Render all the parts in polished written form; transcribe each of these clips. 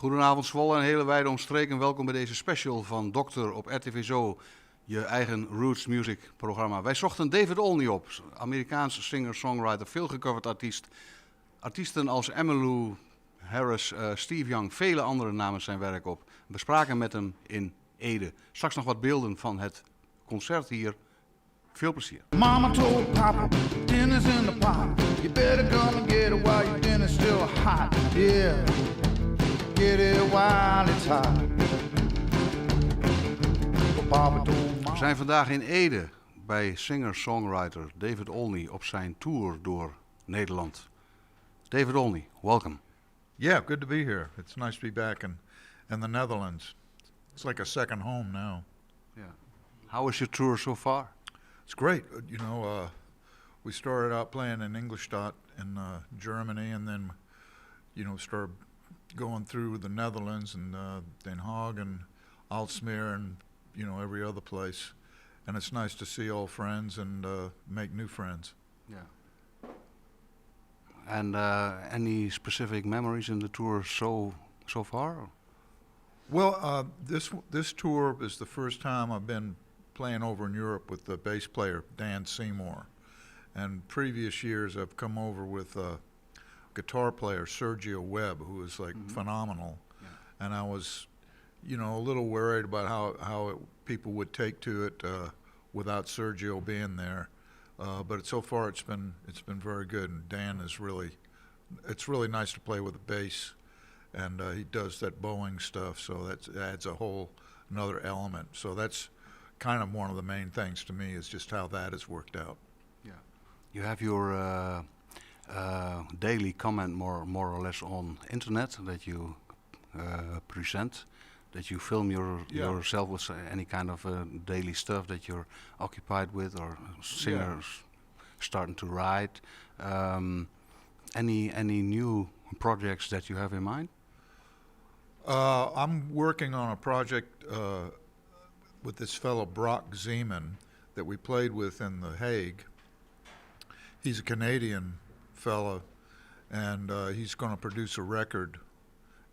Goedenavond Zwolle en hele wijde omstreken. Welkom bij deze special van Doktor op RTV Zo, je eigen roots music programma. Wij zochten David Olney op, Amerikaanse singer, songwriter, veel gecoverd artiest. Artiesten als Emmylou Harris, Steve Young, vele anderen namen zijn werk op. We spraken met hem in Ede. Straks nog wat beelden van het concert hier. Veel plezier. Mama told Papa, dinner's in the pot. You better come and get it while your dinner's still hot. Yeah, get it while it's hot. Papa told Mama. We zijn vandaag in Ede bij singer-songwriter David Olney op zijn tour door Nederland. David Olney, welcome. Yeah, good to be here. It's nice to be back in the Netherlands. It's like a second home now. Yeah. How is your tour so far? It's great. We started out playing in Ingolstadt in Germany, and then, started going through the Netherlands and Den Haag and Aalsmeer and, every other place. And it's nice to see old friends and make new friends. Yeah. And any specific memories in the tour so far? Well, this tour is the first time I've been playing over in Europe with the bass player Dan Seymour, and previous years I've come over with guitar player Sergio Webb, who is like phenomenal. Yeah. And I was, a little worried about how people would take to it without Sergio being there. But so far it's been very good, and Dan is it's really nice to play with the bass, and he does that bowing stuff, so that adds a whole another element. So that's kind of one of the main things to me, is just how that has worked out. Yeah, you have your daily comment more or less on internet that you present. That you film yourself with any kind of daily stuff that you're occupied with, or singers starting to write. Any new projects that you have in mind? I'm working on a project with this fellow Brock Zeeman that we played with in The Hague. He's a Canadian fellow, and he's going to produce a record.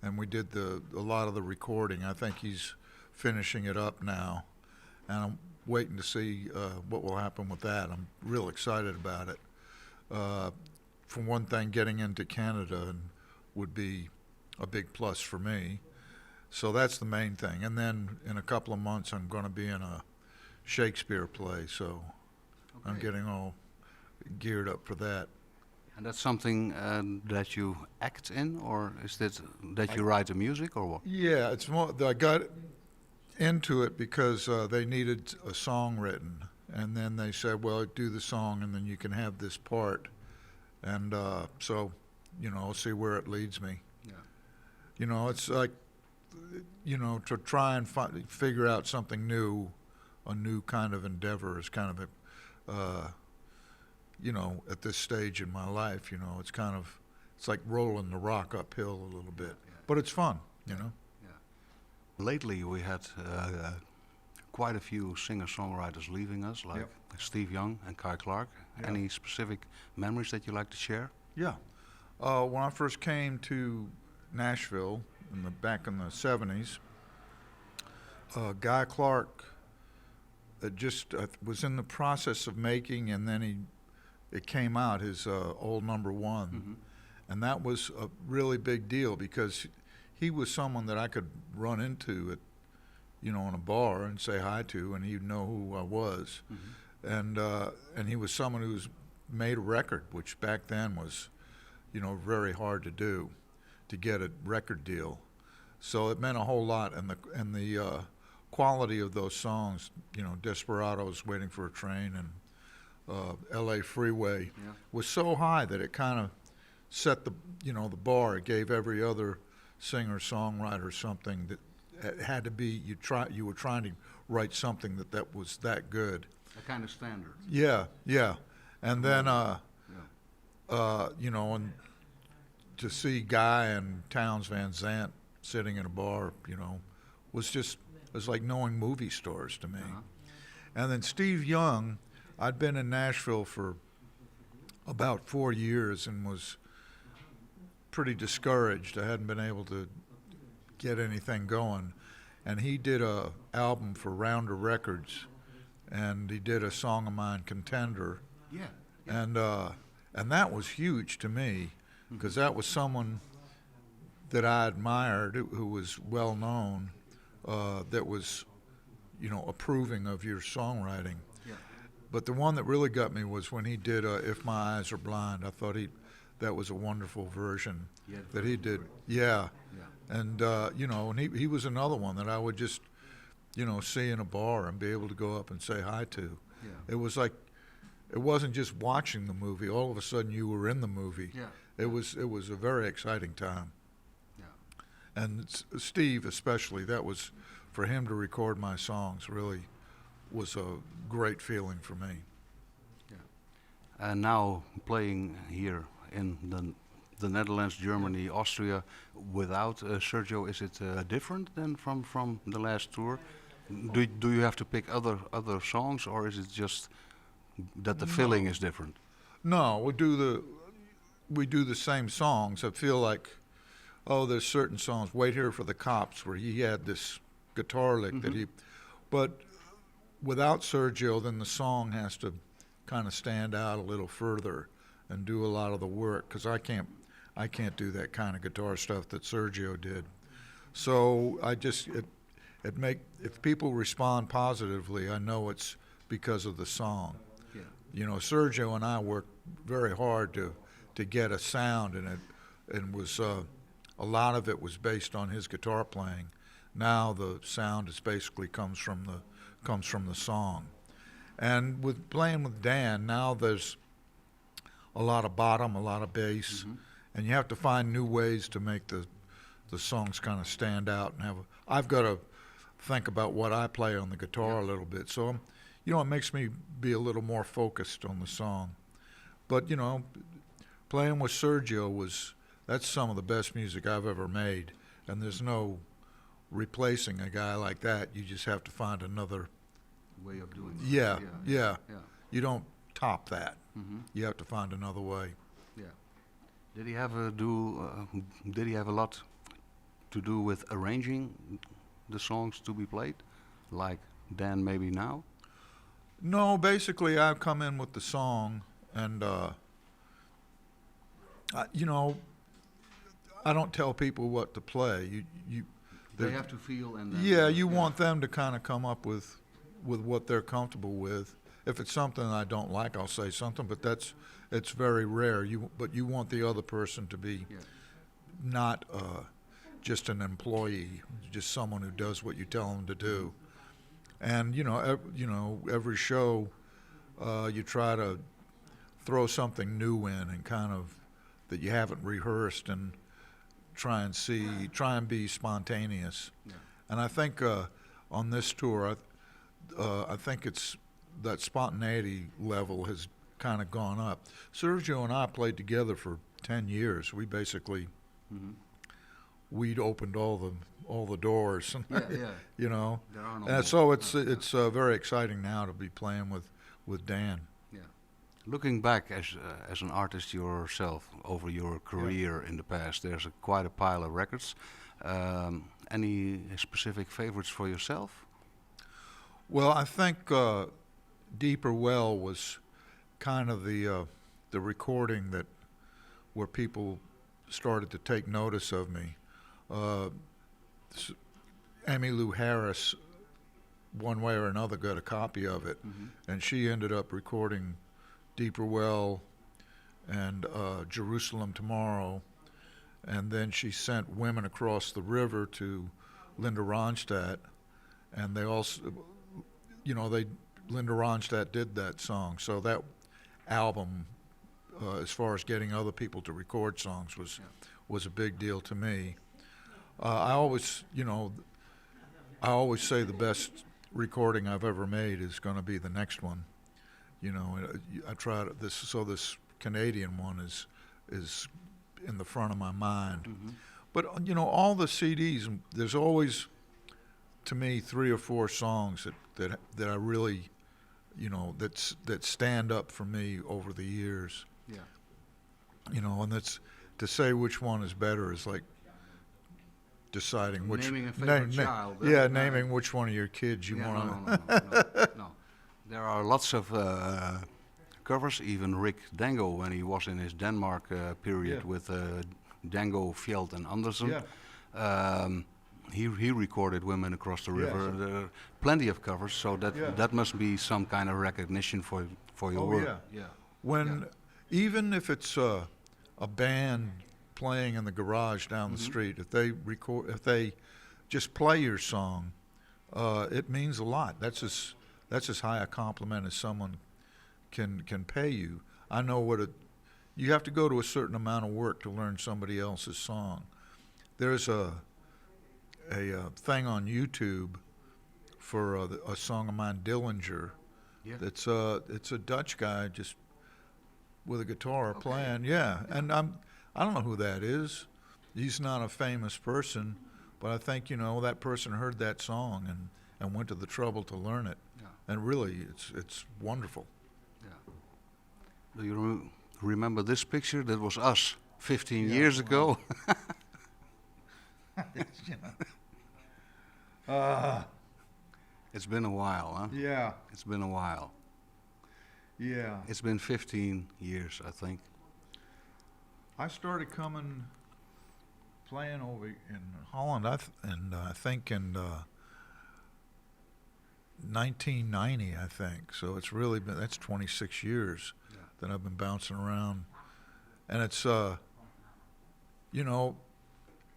And we did a lot of the recording. I think he's finishing it up now, and I'm waiting to see what will happen with that. I'm real excited about it. For one thing, getting into Canada would be a big plus for me. So that's the main thing. And then in a couple of months, I'm going to be in a Shakespeare play, so okay. I'm getting all geared up for that. And that's something that you act in, or is that you write the music, or what? Yeah, it's more. I got into it because they needed a song written, and then they said, "Well, do the song, and then you can have this part." And so, I'll see where it leads me. Yeah. It's like, to try and figure out something new, a new kind of endeavor is kind of a. At this stage in my life, it's like rolling the rock uphill a little bit, but it's fun, Yeah. Lately we had quite a few singer-songwriters leaving us, like Steve Young and Kai Clark. Yeah. Any specific memories that you like to share? Yeah. When I first came to Nashville back in the 70s, Guy Clark just was in the process of making, and then it came out, his old number one, and that was a really big deal because he was someone that I could run into at, in a bar and say hi to, and he'd know who I was, and he was someone who's made a record, which back then was, very hard to do, to get a record deal. So it meant a whole lot, and the quality of those songs, Desperados, Waiting for a Train, and LA Freeway was so high that it kind of set the bar. It gave every other singer songwriter something that it had to be. You were trying to write something that was that good. A kind of standard. Yeah, and then and to see Guy and Townes Van Zandt sitting in a bar, was like knowing movie stars to me. And then Steve Young. I'd been in Nashville for about 4 years and was pretty discouraged. I hadn't been able to get anything going. And he did a album for Rounder Records, and he did a song of mine, Contender. Yeah. And that was huge to me, because that was someone that I admired, who was well known, that was, approving of your songwriting. Yeah. But the one that really got me was when he did "If My Eyes Are Blind." I thought that was a wonderful version that he did. Yeah. And and he was another one that I would just, see in a bar and be able to go up and say hi to. Yeah. It was like, it wasn't just watching the movie. All of a sudden, you were in the movie. Yeah. It was a very exciting time. Yeah. And Steve, especially, that was, for him to record my songs, really was a great feeling for me. Yeah. And now playing here in the Netherlands, Germany, Austria, without Sergio, is it different than from the last tour? Do you have to pick other songs, or is it just that the feeling is different? No, we do the same songs. I feel like, there's certain songs. "Wait Here for the Cops," where he had this guitar lick that but without Sergio, then the song has to kind of stand out a little further and do a lot of the work, because I can't do that kind of guitar stuff that Sergio did. So if people respond positively, I know it's because of the song. Yeah. Sergio and I worked very hard to get a sound, and was a lot of it was based on his guitar playing. Now the sound is basically comes from the song. And with playing with Dan, now there's a lot of bottom, a lot of bass, and you have to find new ways to make the songs kind of stand out and I've got to think about what I play on the guitar a little bit. So it makes me be a little more focused on the song. But playing with Sergio that's some of the best music I've ever made, and there's no replacing a guy like that. You just have to find another way of doing it. Yeah. You don't top that. You have to find another way. Yeah. Did he have a lot to do with arranging the songs to be played, like Dan maybe now? No, basically I come in with the song, and I don't tell people what to play. They have to feel, and then you want them to kind of come up with what they're comfortable with. If it's something I don't like, I'll say something, but it's very rare. But you want the other person to be not just an employee, just someone who does what you tell them to do. And every show you try to throw something new in, and kind of that you haven't rehearsed, and try and be spontaneous. Yeah. And I think on this tour, I think it's that spontaneity level has kind of gone up. Sergio and I played together for 10 years. We basically we'd opened all the doors. There are no And so it's very exciting now to be playing with Dan. Yeah. Looking back as an artist yourself over your career in the past, there's quite a pile of records. Any specific favorites for yourself? Well, I think Deeper Well was kind of the recording where people started to take notice of me. Emmylou Harris, one way or another, got a copy of it, and she ended up recording Deeper Well and Jerusalem Tomorrow, and then she sent Women Across the River to Linda Ronstadt, and they also, Linda Ronstadt did that song. So that album, as far as getting other people to record songs, was a big deal to me. I always say the best recording I've ever made is going to be the next one. I try to, this Canadian one is in the front of my mind. But all the CDs, there's always, to me, 3 or 4 songs that I really, that stand up for me over the years. Yeah. And that's, to say which one is better is like deciding which naming a favorite child. naming which one of your kids you want to. No. There are lots of covers. Even Rick Dango, when he was in his Denmark period with Dango, Fjeld, and Andersen. He recorded Women Across the River. There are plenty of covers, so that must be some kind of recognition for your work. Even if it's a band playing in the garage down the street, if they just play your song, it means a lot. That's as high a compliment as someone can pay you. I know you have to go to a certain amount of work to learn somebody else's song. There's a thing on YouTube for a song of mine, Dillinger. It's a Dutch guy just with a guitar playing. And I don't know who that is. He's not a famous person, but I think that person heard that song and went to the trouble to learn it. And really, it's wonderful. Do you remember this picture? That was us 15 years ago. It's been a while, huh? Yeah. It's been a while. Yeah. It's been 15 years, I think. I started playing over in Holland, I think in 1990, I think. So it's really that's 26 years that I've been bouncing around, and it's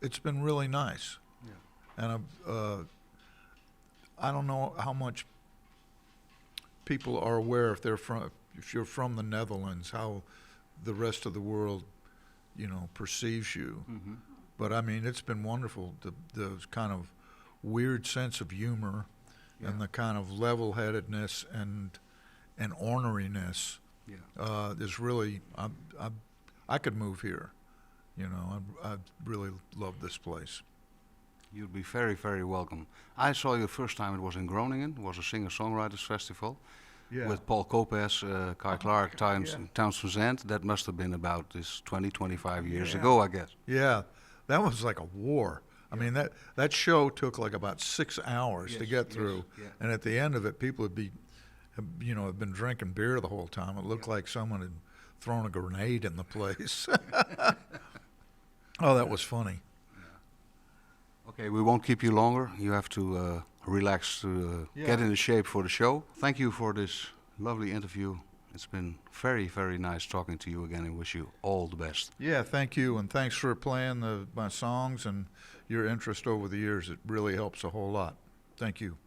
it's been really nice. And I don't know how much people are aware if you're from the Netherlands, how the rest of the world perceives you. But I mean, it's been wonderful. The kind of weird sense of humor and the kind of level-headedness and orneriness is really. I could move here. I really love this place. You'd be very, very welcome. I saw you the first time. It was in Groningen. It was a singer-songwriters festival with Paul Kopes, Kai Clark, Towns Van Zandt. That must have been about 25 years ago, I guess. Yeah, that was like a war. I mean, that show took like about 6 hours to get through, and at the end of it, people had been drinking beer the whole time. It looked like someone had thrown a grenade in the place. Oh, that was funny. Okay, we won't keep you longer. You have to relax to get into shape for the show. Thank you for this lovely interview. It's been very, very nice talking to you again, and wish you all the best. Yeah, thank you, and thanks for playing my songs and your interest over the years. It really helps a whole lot. Thank you.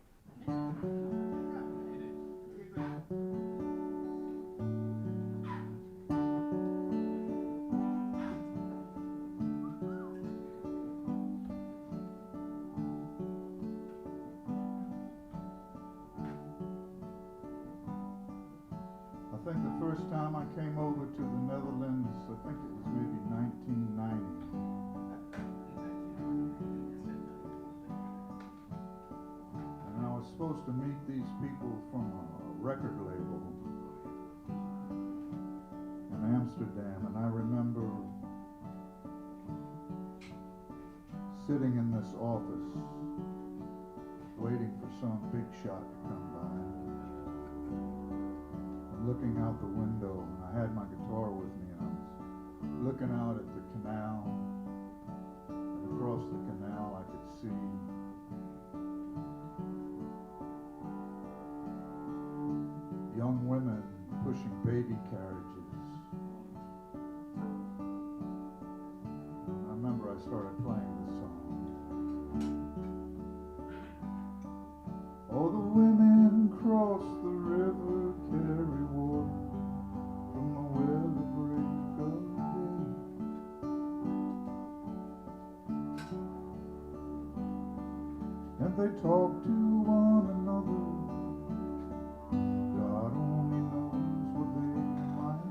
I think the first time I came over to the Netherlands, I think it was maybe 1990. And I was supposed to meet these people from a record label in Amsterdam, and I remember sitting in this office waiting for some big shot to come by. Looking out the window, and I had my guitar with me, and I was looking out at the canal, and across the canal I could see young women pushing baby carriages. And I remember I started playing this song. Oh, the women cross the river, carry water from the well to break of day. And they talk to one another. God only knows what they might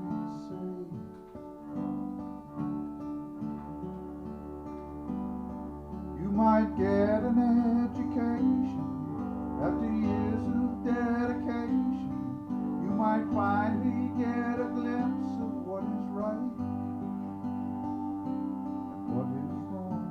say. You might get an education after years of dedication. You might finally get a glimpse of what is right and what is wrong.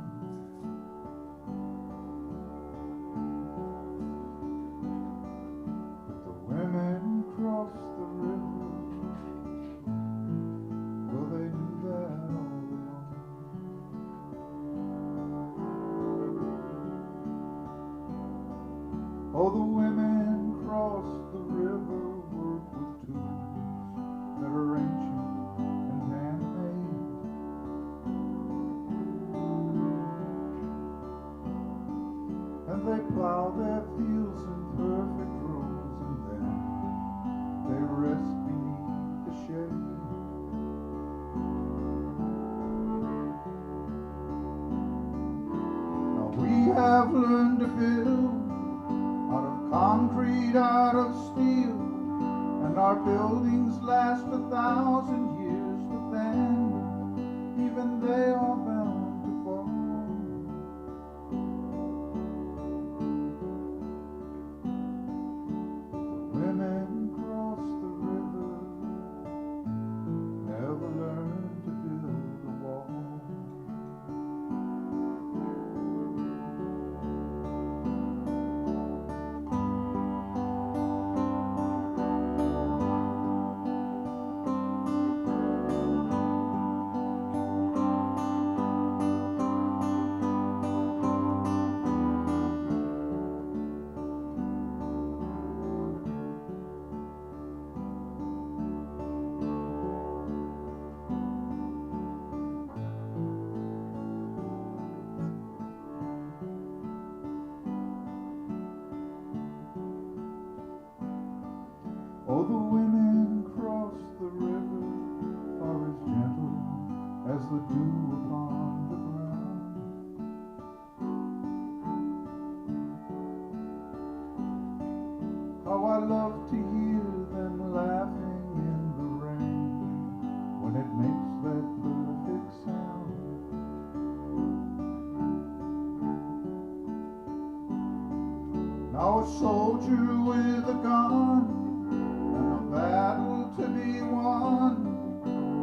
Oh, the women cross the river, work with tools that are ancient and handmade. And they plow their fields in perfect rows, and then they rest beneath the shade. Now we have learned to build out of concrete, out of steel, and our buildings last 1,000 years, but then even they are bound to fall. The women cross the river, never learned to build a wall. Oh, the women cross the river are as gentle as the dew upon the ground. How I love to hear them laughing in the rain when it makes that perfect sound. Now a soldier with a gun, a battle to be won,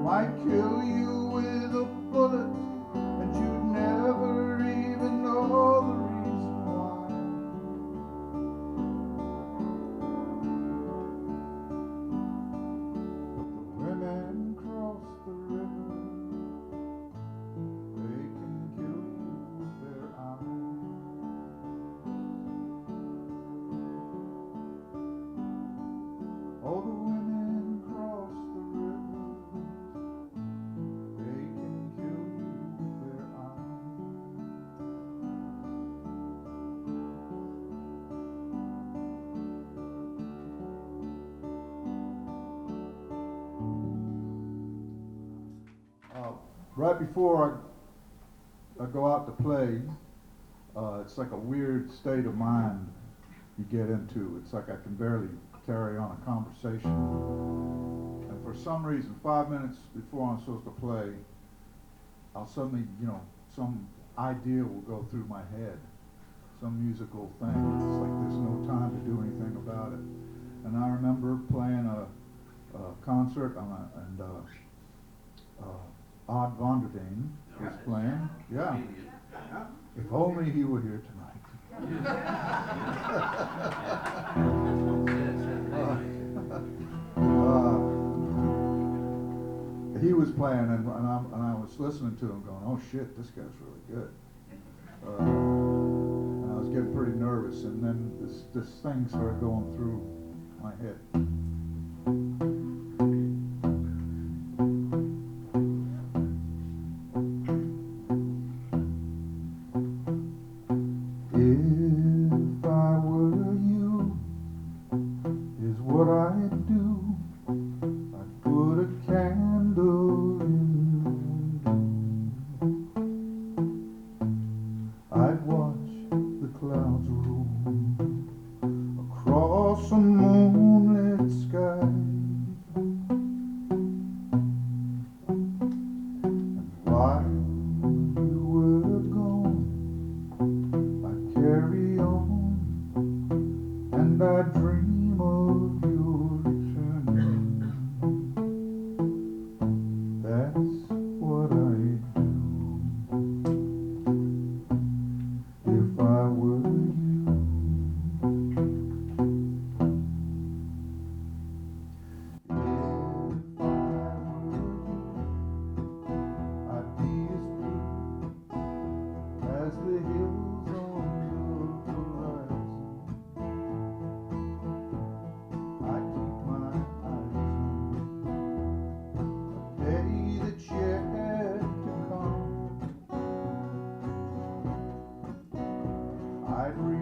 might kill you with a bullet, and you'd never even know the reason why. But the women cross the river, they can kill you with their eyes. Oh, the women cross the river, they can kill you with their eyes. Right before I go out to play, it's like a weird state of mind you get into. It's like I can barely carry on a conversation. And for some reason, 5 minutes before I'm supposed to play, I'll suddenly, some idea will go through my head, some musical thing. It's like there's no time to do anything about it. And I remember playing a concert and Odd Vanderdeen was playing. Yeah. If only he were here tonight. He was playing, and I was listening to him, going, "Oh shit, this guy's really good." And I was getting pretty nervous, and then this thing started going through my head. If I were you, is what I'd do. I'd put a candle in the window. I'd watch the clouds roll across a moonlit sky. And while you were gone, I'd carry on, and I'd dream of your return. That's what I'd do if I were you. If I were you, I'd be as blue as the hills on the horizon. I dream